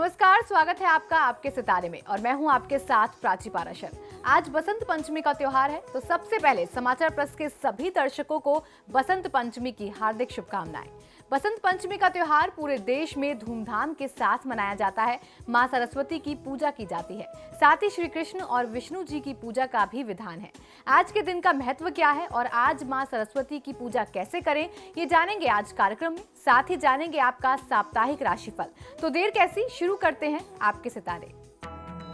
नमस्कार, स्वागत है आपका आपके सितारे में और मैं हूं आपके साथ प्राची पाराशर। आज बसंत पंचमी का त्योहार है, तो सबसे पहले समाचार प्लस के सभी दर्शकों को बसंत पंचमी की हार्दिक शुभकामनाएं। बसंत पंचमी का त्योहार पूरे देश में धूमधाम के साथ मनाया जाता है। मां सरस्वती की पूजा की जाती है, साथ ही श्री कृष्ण और विष्णु जी की पूजा का भी विधान है। आज के दिन का महत्व क्या है और आज मां सरस्वती की पूजा कैसे करें, ये जानेंगे आज कार्यक्रम में। साथ ही जानेंगे आपका साप्ताहिक राशिफल। तो देर कैसी, शुरू करते हैं आपके सितारे।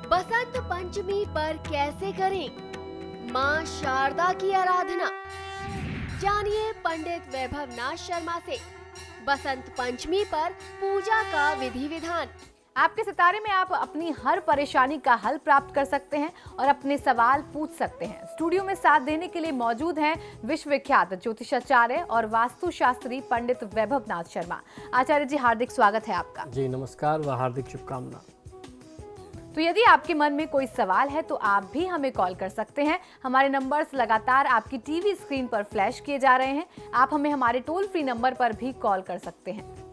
बसंत पंचमी पर कैसे करें मां शारदा की आराधना, जानिए पंडित वैभव नाथ शर्मा से बसंत पंचमी पर पूजा का विधि विधान। आपके सितारे में आप अपनी हर परेशानी का हल प्राप्त कर सकते हैं और अपने सवाल पूछ सकते हैं। स्टूडियो में साथ देने के लिए मौजूद हैं विश्वविख्यात ज्योतिषाचार्य और वास्तुशास्त्री पंडित वैभव नाथ शर्मा। आचार्य जी, हार्दिक स्वागत है आपका। जी नमस्कार व हार्दिक शुभकामना। तो यदि आपके मन में कोई सवाल है तो आप भी हमें कॉल कर सकते हैं। हमारे नंबर्स लगातार आपकी टीवी स्क्रीन पर फ्लैश किए जा रहे हैं। आप हमें हमारे टोल फ्री नंबर पर भी कॉल कर सकते हैं।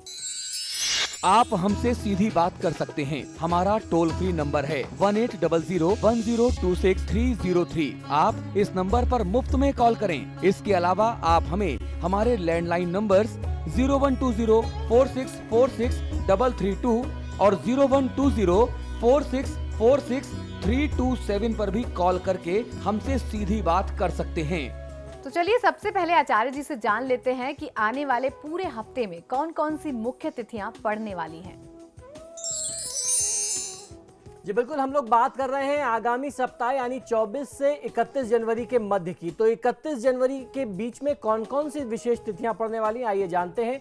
आप हमसे सीधी बात कर सकते हैं। हमारा टोल फ्री नंबर है 180010263003। आप इस नंबर पर मुफ्त में कॉल करें। इसके अलावा आप हमें हमारे लैंडलाइन नंबर्स 012046463332 और 012046463327 पर भी कॉल करके हमसे सीधी बात कर सकते हैं। तो चलिए सबसे पहले आचार्य जी से जान लेते हैं कि आने वाले पूरे हफ्ते में कौन कौन सी मुख्य तिथियां पड़ने वाली हैं। जी बिल्कुल, हम लोग बात कर रहे हैं आगामी सप्ताह यानी 24 से 31 जनवरी के मध्य की। तो 31 जनवरी के बीच में कौन कौन सी विशेष तिथियां पड़ने वाली, आइए जानते हैं।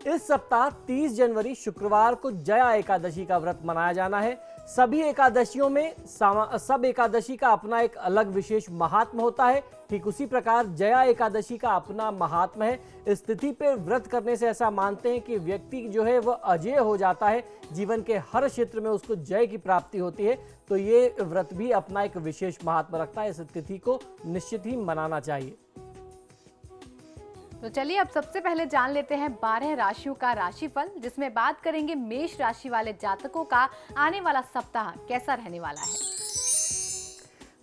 इस सप्ताह 30 जनवरी शुक्रवार को जया एकादशी का व्रत मनाया जाना है। सभी एकादशियों में सब एकादशी का अपना एक अलग विशेष महात्म होता है। ठीक उसी प्रकार जया एकादशी का अपना महात्म है। इस तिथि पे व्रत करने से ऐसा मानते हैं कि व्यक्ति जो है वह अजेय हो जाता है, जीवन के हर क्षेत्र में उसको जय की प्राप्ति होती है। तो ये व्रत भी अपना एक विशेष महात्म रखता है। इस तिथि को निश्चित ही मनाना चाहिए। तो चलिए अब सबसे पहले जान लेते हैं 12 राशियों का राशिफल, जिसमें बात करेंगे मेष राशि वाले जातकों का आने वाला सप्ताह कैसा रहने वाला है।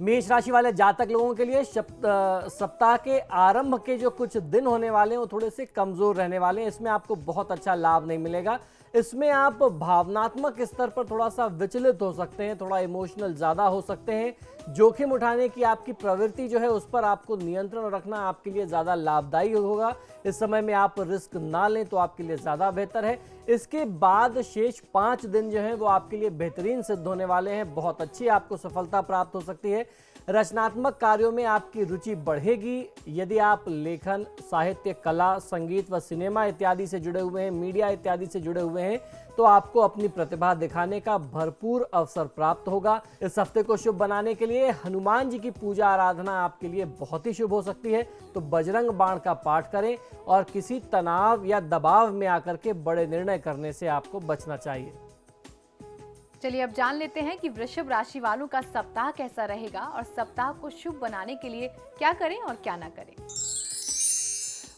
मेष राशि वाले जातक लोगों के लिए सप्ताह के आरंभ के जो कुछ दिन होने वाले हैं वो थोड़े से कमजोर रहने वाले हैं। इसमें आपको बहुत अच्छा लाभ नहीं मिलेगा। इसमें आप भावनात्मक स्तर पर थोड़ा सा विचलित हो सकते हैं, थोड़ा इमोशनल ज़्यादा हो सकते हैं। जोखिम उठाने की आपकी प्रवृत्ति जो है उस पर आपको नियंत्रण रखना आपके लिए ज़्यादा लाभदायी होगा। इस समय में आप रिस्क ना लें तो आपके लिए ज़्यादा बेहतर है। इसके बाद शेष 5 दिन जो है वो आपके लिए बेहतरीन सिद्ध होने वाले हैं। बहुत अच्छी आपको सफलता प्राप्त हो सकती है। रचनात्मक कार्यों में आपकी रुचि बढ़ेगी। यदि आप लेखन, साहित्य, कला, संगीत व सिनेमा इत्यादि से जुड़े हुए हैं, मीडिया इत्यादि से जुड़े हुए हैं, तो आपको अपनी प्रतिभा दिखाने का भरपूर अवसर प्राप्त होगा। इस हफ्ते को शुभ बनाने के लिए हनुमान जी की पूजा आराधना आपके लिए बहुत ही शुभ हो सकती है। तो बजरंग बाण का पाठ करें और किसी तनाव या दबाव में आकर के बड़े निर्णय करने से आपको बचना चाहिए। चलिए अब जान लेते हैं कि वृषभ राशि वालों का सप्ताह कैसा रहेगा और सप्ताह को शुभ बनाने के लिए क्या करें और क्या ना करें।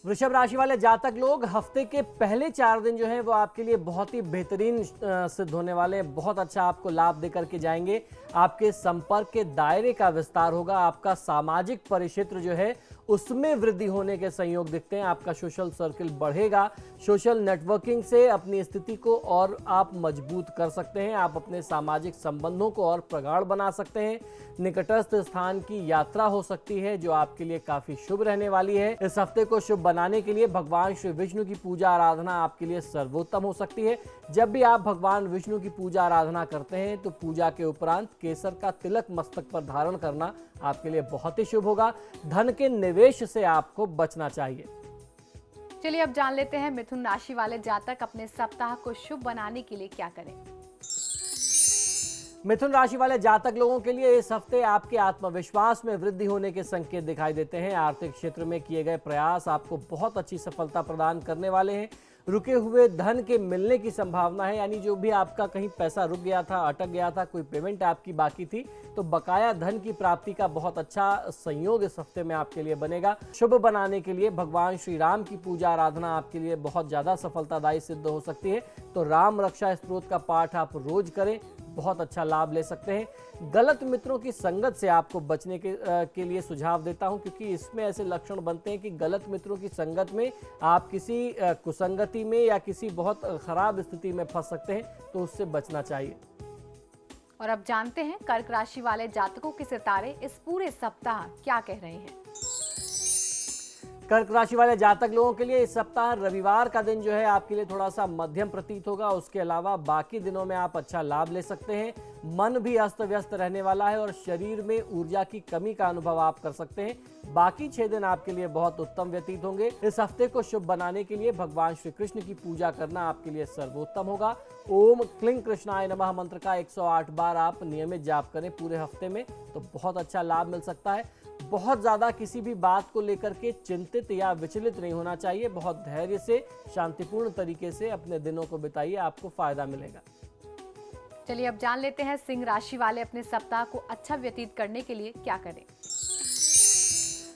वृषभ राशि वाले जातक लोग हफ्ते के पहले 4 दिन जो है वो आपके लिए बहुत ही बेहतरीन सिद्ध होने वाले हैं। बहुत अच्छा आपको लाभ देकर के जाएंगे। आपके संपर्क के दायरे का विस्तार होगा। आपका सामाजिक परिक्षेत्र जो है उसमें वृद्धि होने के संयोग दिखते हैं। आपका सोशल सर्किल बढ़ेगा। सोशल नेटवर्किंग से अपनी स्थिति को और आप मजबूत कर सकते हैं। आप अपने सामाजिक संबंधों को और प्रगाढ़ बना सकते हैं। निकटस्थ स्थान की यात्रा हो सकती है जो आपके लिए काफी शुभ रहने वाली है। इस हफ्ते को शुभ बनाने के लिए भगवान श्री विष्णु की पूजा आराधना आपके लिए सर्वोत्तम हो सकती है। जब भी आप भगवान विष्णु की पूजा आराधना करते हैं तो पूजा के उपरांत केसर का तिलक मस्तक पर धारण करना आपके लिए बहुत ही शुभ होगा। धन के निवेश से आपको बचना चाहिए। चलिए अब जान लेते हैं मिथुन राशि वाले जातक अपने सप्ताह को शुभ बनाने के लिए क्या करें। मिथुन राशि वाले जातक लोगों के लिए इस हफ्ते आपके आत्मविश्वास में वृद्धि होने के संकेत दिखाई देते हैं। आर्थिक क्षेत्र में किए गए प्रयास आपको बहुत अच्छी सफलता प्रदान करने वाले हैं। रुके हुए धन के मिलने की संभावना है, यानी जो भी आपका कहीं पैसा रुक गया था, अटक गया था, कोई पेमेंट आपकी बाकी थी, तो बकाया धन की प्राप्ति का बहुत अच्छा संयोग इस हफ्ते में आपके लिए बनेगा। शुभ बनाने के लिए भगवान श्री राम की पूजा आराधना आपके लिए बहुत ज्यादा सफलतादायी सिद्ध हो सकती है। तो राम रक्षा स्तोत्र का पाठ आप रोज करें, बहुत अच्छा लाभ ले सकते हैं। गलत मित्रों की संगत से आपको बचने के लिए सुझाव देता हूं, क्योंकि इसमें ऐसे लक्षण बनते हैं कि गलत मित्रों की संगत में आप किसी कुसंगति में या किसी बहुत खराब स्थिति में फंस सकते हैं, तो उससे बचना चाहिए। और अब जानते हैं कर्क राशि वाले जातकों के सितारे इस पूरे सप्ताह क्या कह रहे हैं। कर्क राशि वाले जातक लोगों के लिए इस सप्ताह रविवार का दिन जो है आपके लिए थोड़ा सा मध्यम प्रतीत होगा। उसके अलावा बाकी दिनों में आप अच्छा लाभ ले सकते हैं। मन भी अस्त व्यस्त रहने वाला है और शरीर में ऊर्जा की कमी का अनुभव आप कर सकते हैं। बाकी 6 दिन आपके लिए बहुत उत्तम व्यतीत होंगे। इस हफ्ते को शुभ बनाने के लिए भगवान श्री कृष्ण की पूजा करना आपके लिए सर्वोत्तम होगा। ओम क्लीं कृष्णाय नमः मंत्र का 108 बार आप नियमित जाप करें पूरे हफ्ते में, तो बहुत अच्छा लाभ मिल सकता है। बहुत ज्यादा किसी भी बात को लेकर के चिंतित या विचलित नहीं होना चाहिए। बहुत धैर्य से, शांतिपूर्ण तरीके से अपने दिनों को बिताइए, आपको फायदा मिलेगा। चलिए अब जान लेते हैं सिंह राशि वाले अपने सप्ताह को अच्छा व्यतीत करने के लिए क्या करें।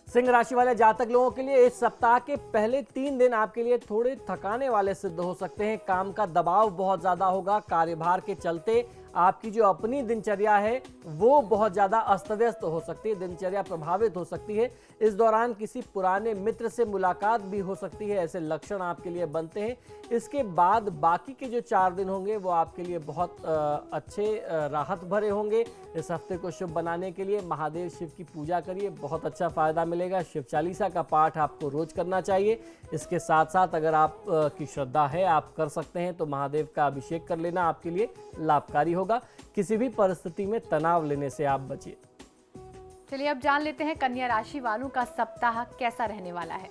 सिंह राशि वाले जातक लोगों के लिए इस सप्ताह के पहले 3 दिन आपके लिए थोड़े थकाने वाले सिद्ध हो सकते हैं। काम का दबाव बहुत ज्यादा होगा। कार्यभार के चलते आपकी जो अपनी दिनचर्या है वो बहुत ज्यादा अस्त व्यस्त हो सकती है, दिनचर्या प्रभावित हो सकती है। इस दौरान किसी पुराने मित्र से मुलाकात भी हो सकती है, ऐसे लक्षण आपके लिए बनते हैं। इसके बाद बाकी के जो 4 दिन होंगे वो आपके लिए बहुत अच्छे राहत भरे होंगे। इस हफ्ते को शुभ बनाने के लिए महादेव शिव की पूजा करिए, बहुत अच्छा फायदा मिलेगा। शिव चालीसा का पाठ आपको रोज करना चाहिए। इसके साथ साथ अगर आप की श्रद्धा है, आप कर सकते हैं, तो महादेव का अभिषेक कर लेना आपके लिए लाभकारी होगा। किसी भी परिस्थिति में तनाव लेने से आप बचिए। चलिए अब जान लेते हैं कन्या राशि वालों का सप्ताह कैसा रहने वाला है।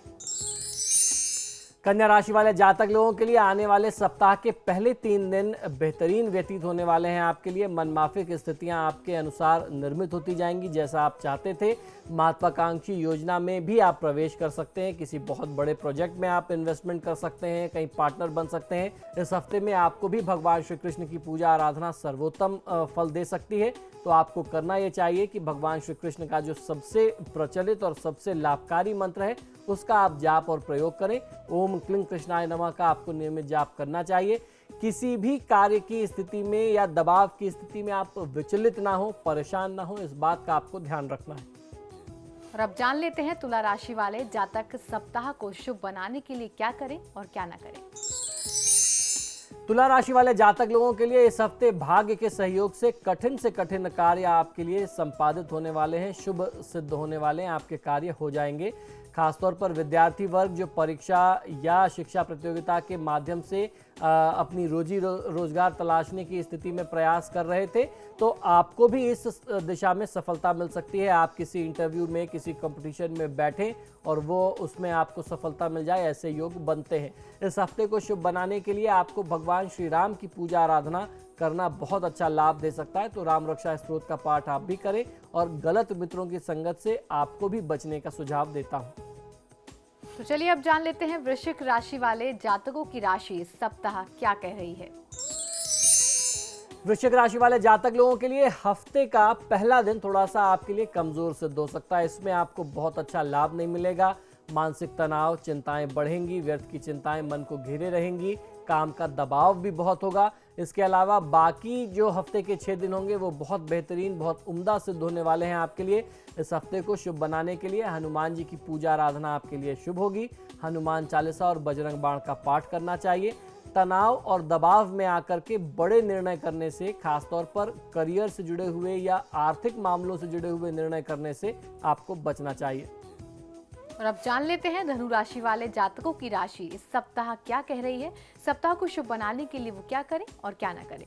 कन्या राशि वाले जातक लोगों के लिए आने वाले सप्ताह के पहले 3 दिन बेहतरीन व्यतीत होने वाले हैं। आपके लिए मनमाफिक स्थितियां आपके अनुसार निर्मित होती जाएंगी, जैसा आप चाहते थे। महत्वाकांक्षी योजना में भी आप प्रवेश कर सकते हैं। किसी बहुत बड़े प्रोजेक्ट में आप इन्वेस्टमेंट कर सकते हैं, कहीं पार्टनर बन सकते हैं। इस हफ्ते में आपको भी भगवान श्री कृष्ण की पूजा आराधना सर्वोत्तम फल दे सकती है। तो आपको करना ये चाहिए कि भगवान श्री कृष्ण का जो सबसे प्रचलित और सबसे लाभकारी मंत्र है उसका आप जाप और प्रयोग करें। ओम क्लीं कृष्णाय नमः का आपको नियमित जाप करना चाहिए। किसी भी कार्य की स्थिति में या दबाव की स्थिति में आप विचलित ना हो, परेशान ना हो, इस बात का आपको ध्यान रखना है। और अब जान लेते हैं तुला राशि वाले जातक सप्ताह को शुभ बनाने के लिए क्या करें और क्या ना करें। तुला राशि वाले जातक लोगों के लिए इस हफ्ते भाग्य के सहयोग से कठिन कार्य आपके लिए संपादित होने वाले हैं, शुभ सिद्ध होने वाले हैं। आपके कार्य हो जाएंगे। खासतौर पर विद्यार्थी वर्ग जो परीक्षा या शिक्षा प्रतियोगिता के माध्यम से अपनी रोजी रोजगार तलाशने की स्थिति में प्रयास कर रहे थे, तो आपको भी इस दिशा में सफलता मिल सकती है। आप किसी इंटरव्यू में, किसी कंपटीशन में बैठें और वो उसमें आपको सफलता मिल जाए, ऐसे योग बनते हैं। इस हफ्ते को शुभ बनाने के लिए आपको भगवान श्री राम की पूजा आराधना करना बहुत अच्छा लाभ दे सकता है। तो राम रक्षा स्तोत्र का पाठ आप भी करें और गलत मित्रों की संगत से आपको भी बचने का सुझाव देता हूं। तो चलिए अब जान लेते हैं वृश्चिक राशि वाले जातकों की राशि इस सप्ताह क्या कह रही है। वृश्चिक राशि वाले जातक लोगों के लिए हफ्ते का पहला दिन थोड़ा सा आपके लिए कमजोर सिद्ध हो सकता है। इसमें आपको बहुत अच्छा लाभ नहीं मिलेगा। मानसिक तनाव, चिंताएं बढ़ेंगी, व्यर्थ की चिंताएं मन को घेरे रहेंगी, काम का दबाव भी बहुत होगा। इसके अलावा बाकी जो हफ्ते के 6 दिन होंगे वो बहुत बेहतरीन, बहुत उम्दा सिद्ध होने वाले हैं आपके लिए। इस हफ्ते को शुभ बनाने के लिए हनुमान जी की पूजा आराधना आपके लिए शुभ होगी। हनुमान चालीसा और बजरंग बाण का पाठ करना चाहिए। तनाव और दबाव में आकर के बड़े निर्णय करने से, खासतौर पर करियर से जुड़े हुए या आर्थिक मामलों से जुड़े हुए निर्णय करने से आपको बचना चाहिए। और अब जान लेते हैं धनु राशि वाले जातकों की राशि इस सप्ताह क्या कह रही है। सप्ताह को शुभ बनाने के लिए वो क्या करें और क्या ना करें।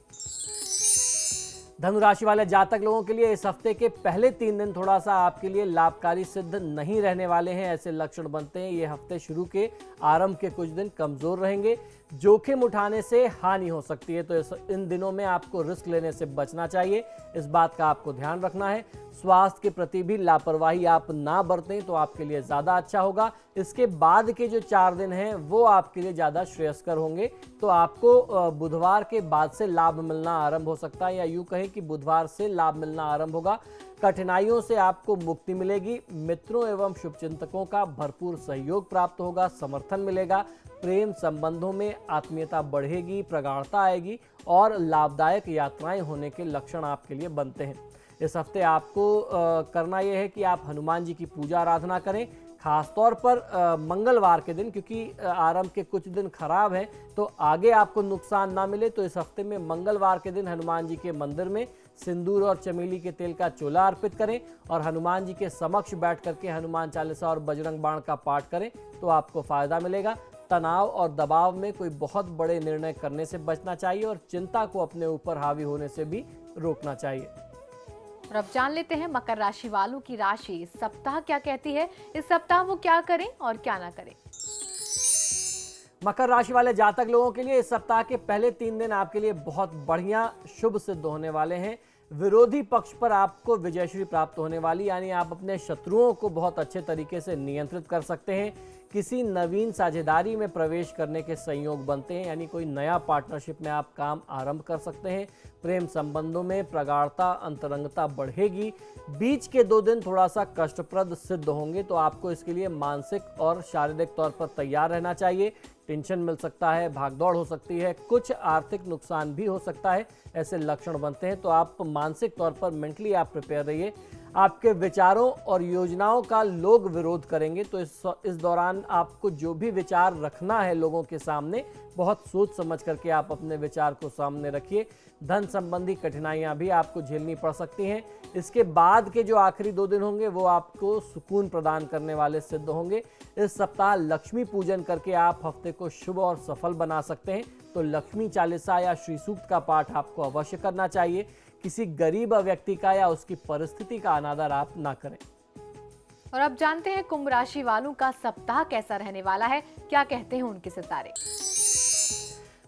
धनु राशि वाले जातक लोगों के लिए इस हफ्ते के पहले 3 दिन थोड़ा सा आपके लिए लाभकारी सिद्ध नहीं रहने वाले हैं, ऐसे लक्षण बनते हैं। ये हफ्ते शुरू के आरंभ के कुछ दिन कमजोर रहेंगे। जोखिम उठाने से हानि हो सकती है, तो इन दिनों में आपको रिस्क लेने से बचना चाहिए। इस बात का आपको ध्यान रखना है। स्वास्थ्य के प्रति भी लापरवाही आप ना बरतें तो आपके लिए ज्यादा अच्छा होगा। इसके बाद के जो 4 दिन हैं वो आपके लिए ज़्यादा श्रेयस्कर होंगे। तो आपको बुधवार के बाद से लाभ मिलना आरंभ हो सकता है, या यूँ कहें कि बुधवार से लाभ मिलना आरंभ होगा। कठिनाइयों से आपको मुक्ति मिलेगी। मित्रों एवं शुभचिंतकों का भरपूर सहयोग प्राप्त होगा, समर्थन मिलेगा। प्रेम संबंधों में आत्मीयता बढ़ेगी, प्रगाढ़ता आएगी और लाभदायक यात्राएं होने के लक्षण आपके लिए बनते हैं। इस हफ्ते आपको करना यह है कि आप हनुमान जी की पूजा आराधना करें, खासतौर पर मंगलवार के दिन, क्योंकि आरंभ के कुछ दिन खराब हैं तो आगे आपको नुकसान ना मिले। तो इस हफ्ते में मंगलवार के दिन हनुमान जी के मंदिर में सिंदूर और चमेली के तेल का चोला अर्पित करें और हनुमान जी के समक्ष बैठ करके हनुमान चालीसा और बजरंग बाण का पाठ करें तो आपको फायदा मिलेगा। तनाव और दबाव में कोई बहुत बड़े निर्णय करने से बचना चाहिए और चिंता को अपने ऊपर हावी होने से भी रोकना चाहिए। और अब जान लेते हैं मकर राशि वालों की राशि इस सप्ताह क्या कहती है। इस सप्ताह वो क्या करें और क्या ना करें। मकर राशि वाले जातक लोगों के लिए इस सप्ताह के पहले 3 दिन आपके लिए बहुत बढ़िया शुभ सिद्ध होने वाले हैं। विरोधी पक्ष पर आपको विजयश्री प्राप्त होने वाली, यानी आप अपने शत्रुओं को बहुत अच्छे तरीके से नियंत्रित कर सकते हैं। किसी नवीन साझेदारी में प्रवेश करने के संयोग बनते हैं, यानी कोई नया पार्टनरशिप में आप काम आरंभ कर सकते हैं। प्रेम संबंधों में प्रगाढ़ता, अंतरंगता बढ़ेगी। बीच के 2 दिन थोड़ा सा कष्टप्रद सिद्ध होंगे, तो आपको इसके लिए मानसिक और शारीरिक तौर पर तैयार रहना चाहिए। टेंशन मिल सकता है, भागदौड़ हो सकती है, कुछ आर्थिक नुकसान भी हो सकता है, ऐसे लक्षण बनते हैं। तो आप मानसिक तौर पर मेंटली आप प्रिपेयर रहिए। आपके विचारों और योजनाओं का लोग विरोध करेंगे, तो इस दौरान आपको जो भी विचार रखना है लोगों के सामने, बहुत सोच समझ करके आप अपने विचार को सामने रखिए। धन संबंधी कठिनाइयां भी आपको झेलनी पड़ सकती हैं। इसके बाद के जो आखिरी 2 दिन होंगे वो आपको सुकून प्रदान करने वाले सिद्ध होंगे। इस सप्ताह लक्ष्मी पूजन करके आप हफ्ते को शुभ और सफल बना सकते हैं। तो लक्ष्मी चालीसा या श्री सूक्त का पाठ आपको अवश्य करना चाहिए। किसी गरीब व्यक्ति का या उसकी परिस्थिति का अनादर आप ना करें। और अब जानते हैं कुंभ राशि वालों का सप्ताह कैसा रहने वाला है, क्या कहते हैं उनके सितारे।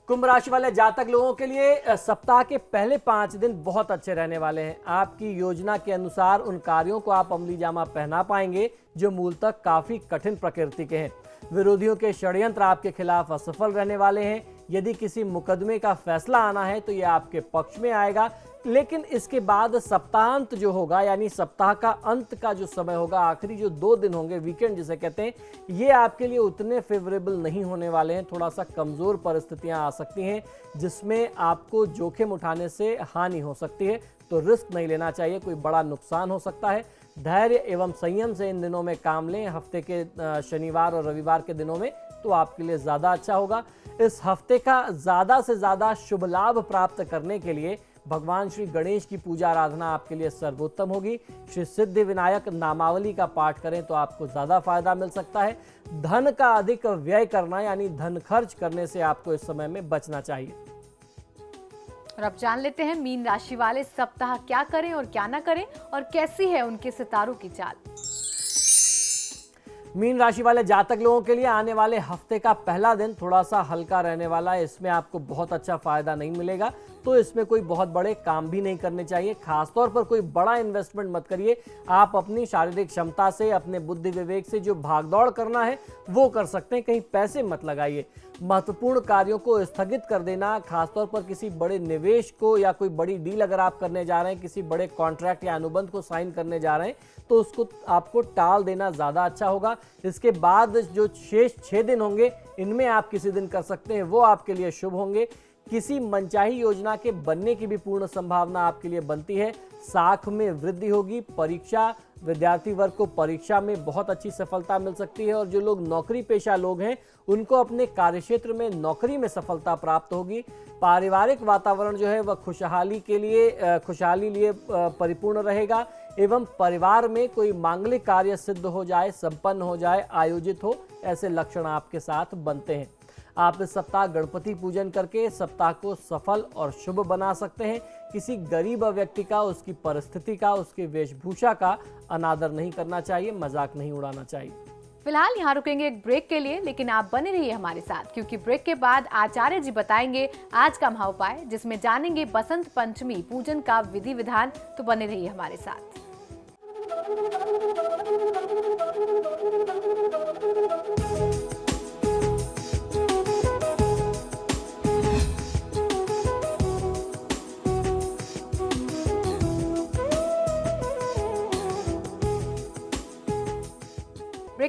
कुंभ राशि वाले जातक लोगों के लिए सप्ताह के पहले 5 दिन बहुत अच्छे रहने वाले हैं। आपकी योजना के अनुसार उन कार्यों को आप अमली जामा पहना पाएंगे जो मूलतः काफी कठिन प्रकृति के हैं। विरोधियों के षड्यंत्र आपके खिलाफ असफल रहने वाले हैं। यदि किसी मुकदमे का फैसला आना है तो यह आपके पक्ष में आएगा, लेकिन इसके बाद सप्ताहांत जो होगा, यानी सप्ताह का अंत का जो समय होगा, आखिरी जो 2 दिन होंगे, वीकेंड जिसे कहते हैं, ये आपके लिए उतने फेवरेबल नहीं होने वाले हैं। थोड़ा सा कमजोर परिस्थितियां आ सकती हैं जिसमें आपको जोखिम उठाने से हानि हो सकती है, तो रिस्क नहीं लेना चाहिए, कोई बड़ा नुकसान हो सकता है। धैर्य एवं संयम से इन दिनों में काम लें। हफ्ते के शनिवार और रविवार के दिनों में तो आपके लिए ज़्यादा अच्छा होगा। इस हफ्ते का ज़्यादा से ज़्यादा शुभ लाभ प्राप्त करने के लिए भगवान श्री गणेश की पूजा आराधना आपके लिए सर्वोत्तम होगी। श्री सिद्धि विनायक नामावली का पाठ करें तो आपको ज़्यादा फायदा मिल सकता है। धन का अधिक व्यय करना, यानी धन खर्च करने से आपको इस समय में बचना चाहिए। और अब जान लेते हैं मीन राशि वाले सप्ताह क्या करें और क्या ना करें और कैसी है उनके सितारों की चाल। मीन राशि वाले जातक लोगों के लिए आने वाले हफ्ते का पहला दिन थोड़ा सा हल्का रहने वाला है। इसमें आपको बहुत अच्छा फायदा नहीं मिलेगा, तो इसमें कोई बहुत बड़े काम भी नहीं करने चाहिए। खासतौर पर कोई बड़ा इन्वेस्टमेंट मत करिए। आप अपनी शारीरिक क्षमता से, अपने बुद्धि विवेक से जो भागदौड़ करना है वो कर सकते हैं, कहीं पैसे मत लगाइए। महत्वपूर्ण कार्यों को स्थगित कर देना, खासतौर पर किसी बड़े निवेश को या कोई बड़ी डील अगर आप करने जा रहे हैं, किसी बड़े कॉन्ट्रैक्ट या अनुबंध को साइन करने जा रहे हैं, तो उसको आपको टाल देना ज़्यादा अच्छा होगा। इसके बाद जो शेष 6 दिन होंगे, इनमें आप किसी दिन कर सकते हैं, वो आपके लिए शुभ होंगे। किसी मनचाही योजना के बनने की भी पूर्ण संभावना आपके लिए बनती है। साख में वृद्धि होगी। परीक्षा, विद्यार्थी वर्ग को परीक्षा में बहुत अच्छी सफलता मिल सकती है और जो लोग नौकरी पेशा लोग हैं उनको अपने कार्यक्षेत्र में नौकरी में सफलता प्राप्त होगी। पारिवारिक वातावरण जो है वह खुशहाली लिए परिपूर्ण रहेगा एवं परिवार में कोई मांगलिक कार्य सिद्ध हो जाए, संपन्न हो जाए, आयोजित हो, ऐसे लक्षण आपके साथ बनते हैं। आप इस सप्ताह गणपति पूजन करके सप्ताह को सफल और शुभ बना सकते हैं। किसी गरीब व्यक्ति का, उसकी परिस्थिति का, उसकी वेशभूषा का अनादर नहीं करना चाहिए, मजाक नहीं उड़ाना चाहिए। फिलहाल यहाँ रुकेंगे एक ब्रेक के लिए, लेकिन आप बने रहिए हमारे साथ, क्योंकि ब्रेक के बाद आचार्य जी बताएंगे आज का महाउपाय, जिसमें जानेंगे बसंत पंचमी पूजन का विधि विधान। तो बने रहिए हमारे साथ। ब्रेक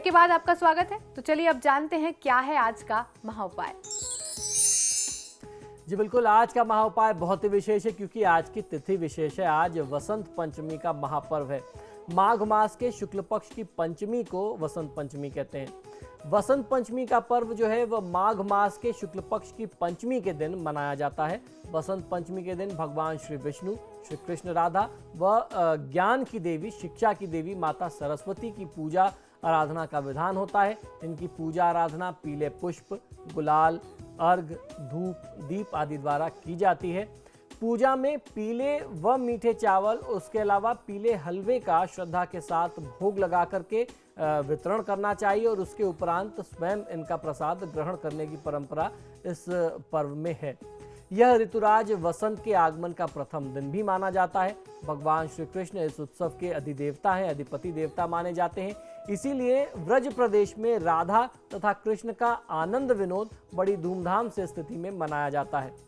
के बाद आपका स्वागत है। तो चलिए अब जानते हैं क्या है आज का महाउपाय। जी बिल्कुल, आज का महाउपाय बहुत ही विशेष है क्योंकि आज की तिथि विशेष है। आज वसंत पंचमी का महापर्व है। माघ मास के शुक्ल पक्ष की पंचमी को वसंत पंचमी कहते हैं। वसंत पंचमी का पर्व जो है वह माघ मास के शुक्ल पक्ष की पंचमी के दिन मनाया जाता है। वसंत पंचमी के दिन भगवान श्री विष्णु, श्री कृष्ण राधा व ज्ञान की देवी, शिक्षा की देवी माता सरस्वती की पूजा आराधना का विधान होता है। इनकी पूजा आराधना पीले पुष्प, गुलाल, अर्घ, धूप, दीप आदि द्वारा की जाती है। पूजा में पीले व मीठे चावल, उसके अलावा पीले हलवे का श्रद्धा के साथ भोग लगा करके वितरण करना चाहिए और उसके उपरांत स्वयं इनका प्रसाद ग्रहण करने की परंपरा इस पर्व में है। यह ऋतुराज वसंत के आगमन का प्रथम दिन भी माना जाता है। भगवान श्री कृष्ण इस उत्सव के अधिदेवता हैं, अधिपति देवता माने जाते हैं। इसीलिए व्रज प्रदेश में राधा तथा कृष्ण का आनंद विनोद बड़ी धूमधाम से स्थिति में मनाया जाता है।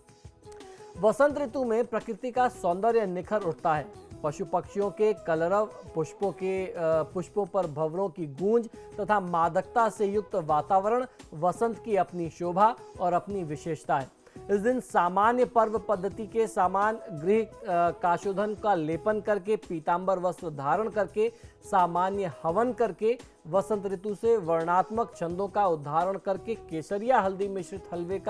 वसंत ऋतु में प्रकृति का सौंदर्य निखर उठता है। पशु पक्षियों के कलरव, पुष्पों पर भंवरों की गूंज तथा मादकता से युक्त वातावरण वसंत की अपनी शोभा और अपनी विशेषता है। इस दिन सामान्य पर्व पद्धति के समान गृह काशोधन का लेपन करके, पीतांबर वस्त्र धारण करके, सामान्य हवन करके, वसंत ऋतु से वर्णात्मक छंदों का उद्धारण करके, केसरिया हल्दी मिश्रित हलवे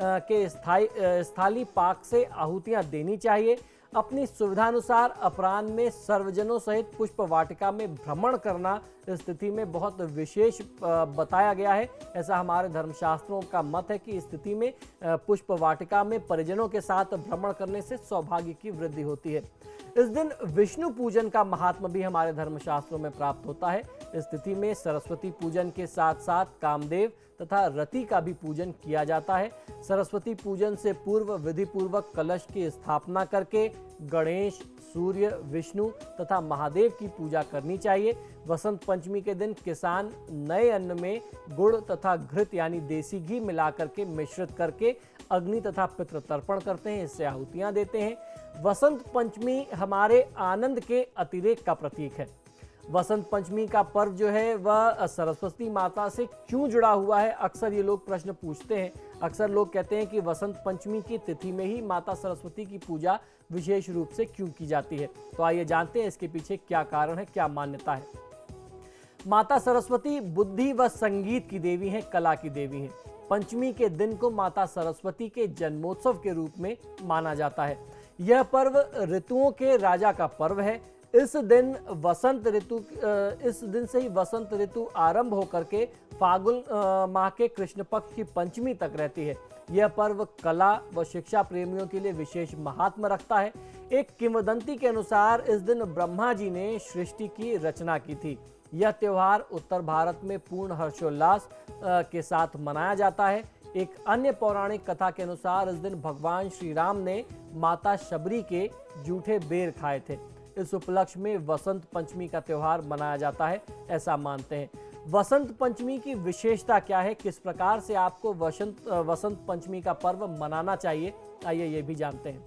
के स्थाली पाक से आहुतियां देनी चाहिए। अपनी सुविधानुसार अपराह्न में सर्वजनों सहित पुष्प वाटिका में भ्रमण करना इस स्थिति में बहुत विशेष बताया गया है। ऐसा हमारे धर्मशास्त्रों का मत है कि इस स्थिति में पुष्प वाटिका में परिजनों के साथ भ्रमण करने से सौभाग्य की वृद्धि होती है। इस दिन विष्णु पूजन का महात्म भी हमारे धर्मशास्त्रों में प्राप्त होता है। इस तिथि में सरस्वती पूजन के साथ साथ कामदेव तथा रति का भी पूजन किया जाता है। सरस्वती पूजन से पूर्व विधि पूर्वक कलश की स्थापना करके गणेश, सूर्य, विष्णु तथा महादेव की पूजा करनी चाहिए। वसंत पंचमी के दिन किसान नए अन्न में गुड़ तथा घृत यानी देसी घी मिलाकर के मिश्रित करके अग्नि तथा पितृ तर्पण करते हैं, इससे आहुतियां देते हैं। वसंत पंचमी हमारे आनंद के अतिरेक का प्रतीक है। वसंत पंचमी का पर्व जो है वह सरस्वती माता से क्यों जुड़ा हुआ है, अक्सर ये लोग प्रश्न पूछते हैं। अक्सर लोग कहते हैं कि वसंत पंचमी की तिथि में ही माता सरस्वती की पूजा विशेष रूप से क्यों की जाती है। तो आइए जानते हैं इसके पीछे क्या कारण है, क्या मान्यता है। माता सरस्वती बुद्धि व संगीत की देवी हैं, कला की देवी हैं। पंचमी के दिन को माता सरस्वती के जन्मोत्सव के रूप में माना जाता है। यह पर्व ऋतुओं के राजा का पर्व है। इस दिन से ही वसंत ऋतु आरंभ होकर के फागुन माह के कृष्ण पक्ष की पंचमी तक रहती है। यह पर्व कला व शिक्षा प्रेमियों के लिए विशेष महात्म रखता है। एक किंवदंती के अनुसार इस दिन ब्रह्मा जी ने सृष्टि की रचना की थी। यह त्योहार उत्तर भारत में पूर्ण हर्षोल्लास के साथ मनाया जाता है। एक अन्य पौराणिक कथा के अनुसार इस दिन भगवान श्री राम ने माता शबरी के जूठे बेर खाए थे। इस उपलक्ष्य में वसंत पंचमी का त्योहार मनाया जाता है, ऐसा मानते हैं। वसंत पंचमी की विशेषता क्या है, किस प्रकार से आपको वसंत पंचमी का पर्व मनाना चाहिए, आइए ये भी जानते हैं।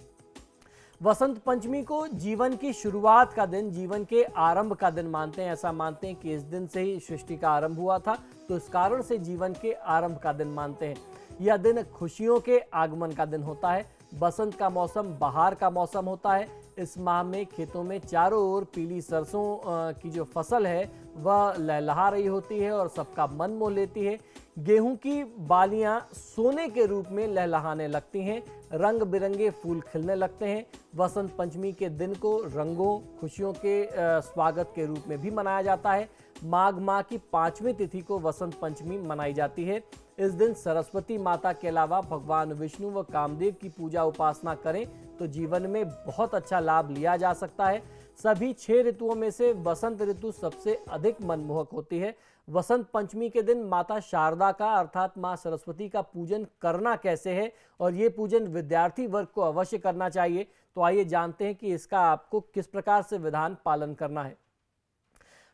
वसंत पंचमी को जीवन की शुरुआत का दिन, जीवन के आरंभ का दिन मानते हैं। ऐसा मानते हैं कि इस दिन से ही सृष्टि का आरंभ हुआ था, तो इस कारण से जीवन के आरंभ का दिन मानते हैं। यह दिन खुशियों के आगमन का दिन होता है। बसंत का मौसम बहार का मौसम होता है। इस माह में खेतों में चारों ओर पीली सरसों की जो फसल है वह लहलहा रही होती है और सबका मन मोह लेती है। गेहूं की बालियां सोने के रूप में लहलहाने लगती हैं, रंग बिरंगे फूल खिलने लगते हैं। वसंत पंचमी के दिन को रंगों, खुशियों के स्वागत के रूप में भी मनाया जाता है। माघ माह की 5वीं तिथि को वसंत पंचमी मनाई जाती है। इस दिन सरस्वती माता के अलावा भगवान विष्णु व कामदेव की पूजा उपासना करें तो जीवन में बहुत अच्छा लाभ लिया जा सकता है। सभी 6 ऋतुओं में से वसंत ऋतु सबसे अधिक मनमोहक होती है। वसंत पंचमी के दिन माता शारदा का अर्थात मां सरस्वती का पूजन करना कैसे है और ये पूजन विद्यार्थी वर्ग को अवश्य करना चाहिए। तो आइए जानते हैं कि इसका आपको किस प्रकार से विधान पालन करना है।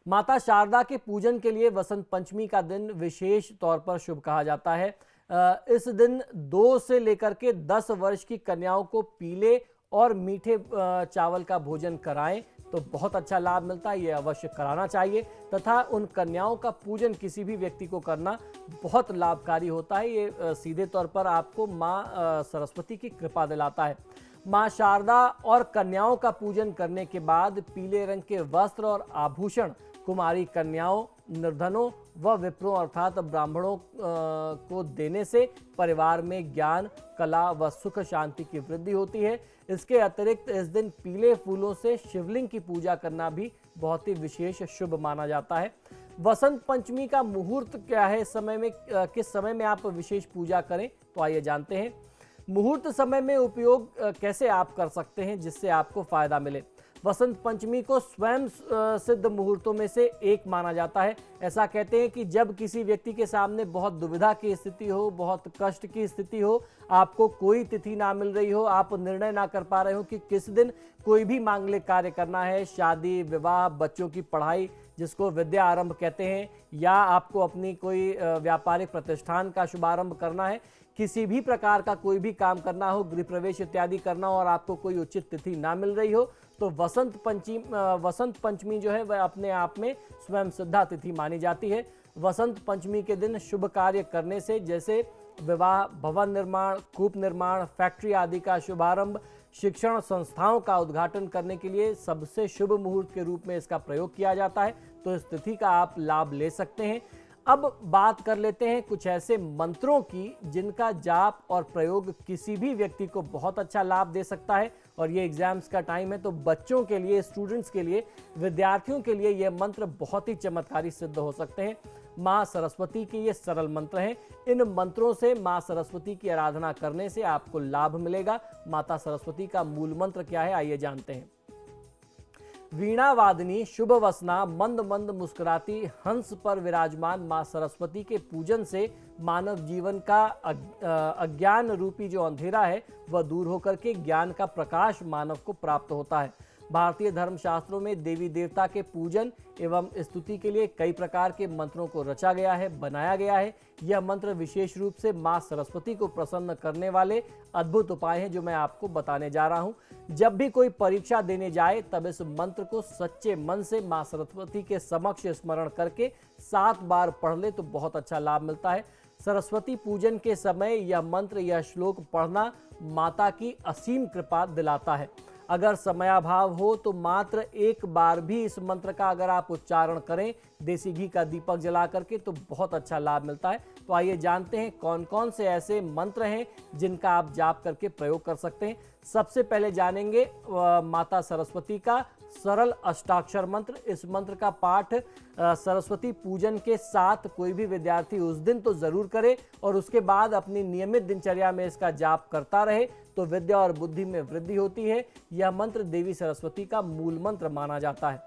माता शारदा के पूजन के लिए वसंत पंचमी का दिन विशेष तौर पर शुभ कहा जाता है। इस दिन 2 से लेकर के 10 वर्ष की कन्याओं को पीले और मीठे चावल का भोजन कराएं तो बहुत अच्छा लाभ मिलता है। ये अवश्य कराना चाहिए तथा उन कन्याओं का पूजन किसी भी व्यक्ति को करना बहुत लाभकारी होता है। ये सीधे तौर पर आपको माँ सरस्वती की कृपा दिलाता है। माँ शारदा और कन्याओं का पूजन करने के बाद पीले रंग के वस्त्र और आभूषण कुमारी कन्याओं, निर्धनों व विप्रों अर्थात ब्राह्मणों को देने से परिवार में ज्ञान, कला व सुख शांति की वृद्धि होती है। इसके अतिरिक्त इस दिन पीले फूलों से शिवलिंग की पूजा करना भी बहुत ही विशेष शुभ माना जाता है। वसंत पंचमी का मुहूर्त क्या है, समय में किस समय में आप विशेष पूजा करें, तो आइए जानते हैं। मुहूर्त समय में उपयोग कैसे आप कर सकते हैं जिससे आपको फायदा मिले। वसंत पंचमी को स्वयं सिद्ध मुहूर्तों में से एक माना जाता है। ऐसा कहते हैं कि जब किसी व्यक्ति के सामने बहुत दुविधा की स्थिति हो, बहुत कष्ट की स्थिति हो, आपको कोई तिथि ना मिल रही हो, आप निर्णय ना कर पा रहे हो कि किस दिन कोई भी मांगलिक कार्य करना है, शादी, विवाह, बच्चों की पढ़ाई जिसको विद्या आरंभ कहते हैं, या आपको अपनी कोई व्यापारिक प्रतिष्ठान का शुभारंभ करना है, किसी भी प्रकार का कोई भी काम करना हो, गृह प्रवेश इत्यादि करना हो और आपको कोई उचित तिथि ना मिल रही हो, तो वसंत पंचमी जो है वह अपने आप में स्वयं सिद्धा तिथि मानी जाती है। वसंत पंचमी के दिन शुभ कार्य करने से, जैसे विवाह, भवन निर्माण, कूप निर्माण, फैक्ट्री आदि का शुभारंभ, शिक्षण संस्थाओं का उद्घाटन करने के लिए सबसे शुभ मुहूर्त के रूप में इसका प्रयोग किया जाता है। तो इस तिथि का आप लाभ ले सकते हैं। अब बात कर लेते हैं कुछ ऐसे मंत्रों की जिनका जाप और प्रयोग किसी भी व्यक्ति को बहुत अच्छा लाभ दे सकता है। और ये एग्जाम्स का टाइम है, तो बच्चों के लिए, स्टूडेंट्स के लिए, विद्यार्थियों के लिए ये मंत्र बहुत ही चमत्कारी सिद्ध हो सकते हैं। माँ सरस्वती के ये सरल मंत्र हैं। इन मंत्रों से माँ सरस्वती की आराधना करने से आपको लाभ मिलेगा। माता सरस्वती का मूल मंत्र क्या है, आइए जानते हैं। वीणा वादनी शुभ वसना मंद मंद मुस्कुराती हंस पर विराजमान मां सरस्वती के पूजन से मानव जीवन का अज्ञान रूपी जो अंधेरा है वह दूर होकर के ज्ञान का प्रकाश मानव को प्राप्त होता है। भारतीय धर्मशास्त्रों में देवी देवता के पूजन एवं स्तुति के लिए कई प्रकार के मंत्रों को रचा गया है, बनाया गया है। यह मंत्र विशेष रूप से मां सरस्वती को प्रसन्न करने वाले अद्भुत उपाय हैं जो मैं आपको बताने जा रहा हूं। जब भी कोई परीक्षा देने जाए तब इस मंत्र को सच्चे मन से मां सरस्वती के समक्ष स्मरण करके 7 बार पढ़ ले तो बहुत अच्छा लाभ मिलता है। सरस्वती पूजन के समय यह मंत्र, यह श्लोक पढ़ना माता की असीम कृपा दिलाता है। अगर समयाभाव हो तो मात्र एक बार भी इस मंत्र का अगर आप उच्चारण करें देसी घी का दीपक जला करके तो बहुत अच्छा लाभ मिलता है। तो आइए जानते हैं कौन कौन से ऐसे मंत्र हैं जिनका आप जाप करके प्रयोग कर सकते हैं। सबसे पहले जानेंगे माता सरस्वती का सरल अष्टाक्षर मंत्र। इस मंत्र का पाठ सरस्वती पूजन के साथ कोई भी विद्यार्थी उस दिन तो जरूर करे और उसके बाद अपनी नियमित दिनचर्या में इसका जाप करता रहे तो विद्या और बुद्धि में वृद्धि होती है। यह मंत्र देवी सरस्वती का मूल मंत्र माना जाता है।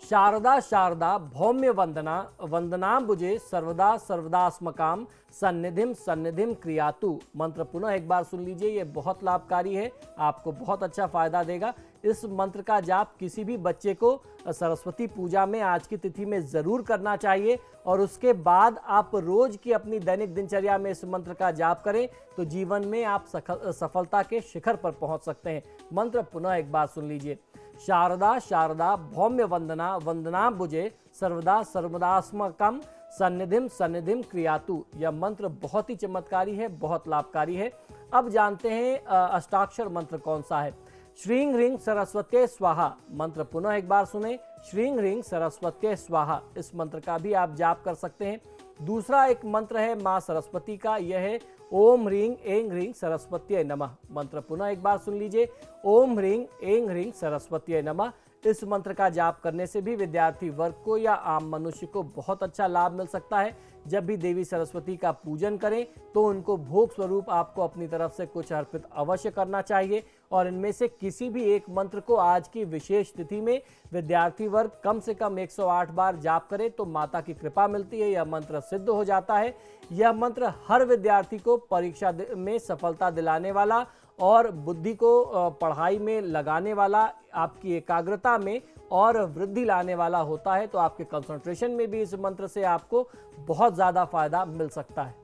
शारदा शारदा भौम्य वंदना वंदनाम्बुजे सर्वदा सर्वदास्मकाम सन्निधिम सन्निधिम क्रियातु। मंत्र पुनः एक बार सुन लीजिए, ये बहुत लाभकारी है, आपको बहुत अच्छा फायदा देगा। इस मंत्र का जाप किसी भी बच्चे को सरस्वती पूजा में आज की तिथि में जरूर करना चाहिए और उसके बाद आप रोज की अपनी दैनिक दिनचर्या में इस मंत्र का जाप करें तो जीवन में आप सफलता के शिखर पर पहुंच सकते हैं। मंत्र पुनः एक बार सुन लीजिए। शारदा शारदा भौम्य वंदना वंदनाम्बुजे सर्वदा सर्वदास्मकम सन्निधिम सन्निधिम क्रियातु। यह मंत्र बहुत ही चमत्कारी है, बहुत लाभकारी है। अब जानते हैं अष्टाक्षर मंत्र कौन सा है। श्रीं ह्रीं सरस्वत्यै स्वाहा। मंत्र पुनः एक बार सुने। श्रीं ह्रीं सरस्वत्यै स्वाहा। इस मंत्र का भी आप जाप कर सकते हैं। दूसरा एक मंत्र है माँ सरस्वती का, यह है ओम ह्रीं ऐं ह्रीं सरस्वत्यै नमः। मंत्र पुनः एक बार सुन लीजिए। ओम ह्रीं ऐं ह्रीं सरस्वत्यै नमः। इस मंत्र का जाप करने से भी विद्यार्थी वर्ग को या आम मनुष्य को बहुत अच्छा लाभ मिल सकता है। जब भी देवी सरस्वती का पूजन करें तो उनको भोग स्वरूप आपको अपनी तरफ से कुछ अर्पित अवश्य करना चाहिए और इनमें से किसी भी एक मंत्र को आज की विशेष तिथि में विद्यार्थी वर्ग कम से कम 108 बार जाप करे तो माता की कृपा मिलती है, यह मंत्र सिद्ध हो जाता है। यह मंत्र हर विद्यार्थी को परीक्षा में सफलता दिलाने वाला और बुद्धि को पढ़ाई में लगाने वाला, आपकी एकाग्रता में और वृद्धि लाने वाला होता है। तो आपके कंसंट्रेशन में भी इस मंत्र से आपको बहुत ज़्यादा फायदा मिल सकता है।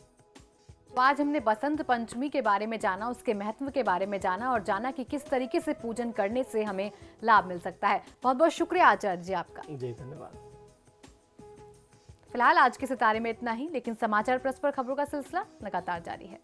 तो आज हमने बसंत पंचमी के बारे में जाना, उसके महत्व के बारे में जाना और जाना कि किस तरीके से पूजन करने से हमें लाभ मिल सकता है। बहुत बहुत शुक्रिया आचार्य जी आपका। जी धन्यवाद। फिलहाल आज के सितारे में इतना ही, लेकिन समाचार प्रेस पर खबरों का सिलसिला लगातार जारी है।